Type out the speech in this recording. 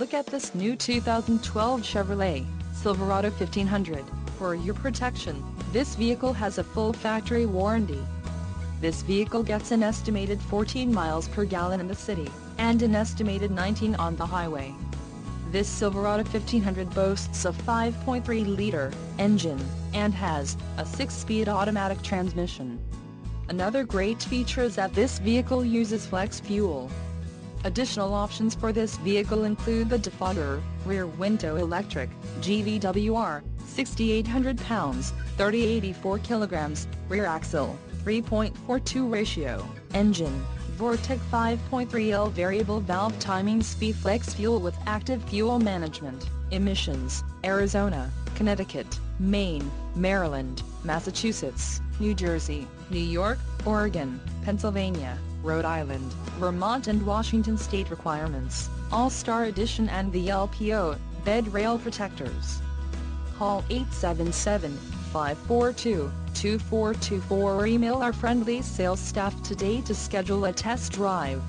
Look at this new 2012 Chevrolet Silverado 1500. For your protection, this vehicle has a full factory warranty. This vehicle gets an estimated 14 miles per gallon in the city, and an estimated 19 on the highway. This Silverado 1500 boasts a 5.3-liter engine, and has a 6-speed automatic transmission. Another great feature is that this vehicle uses flex fuel. Additional options for this vehicle include the defogger, rear window electric, GVWR, 6,800 pounds, 3084 kilograms, rear axle, 3.42 ratio, engine, Vortec 5.3L variable valve timing speed flex fuel with active fuel management, emissions, Arizona, Connecticut, Maine, Maryland, Massachusetts, New Jersey, New York, Oregon, Pennsylvania, Rhode Island, Vermont and Washington state requirements, All-Star Edition and the LPO, bed rail protectors. Call 877-542-2424 or email our friendly sales staff today to schedule a test drive.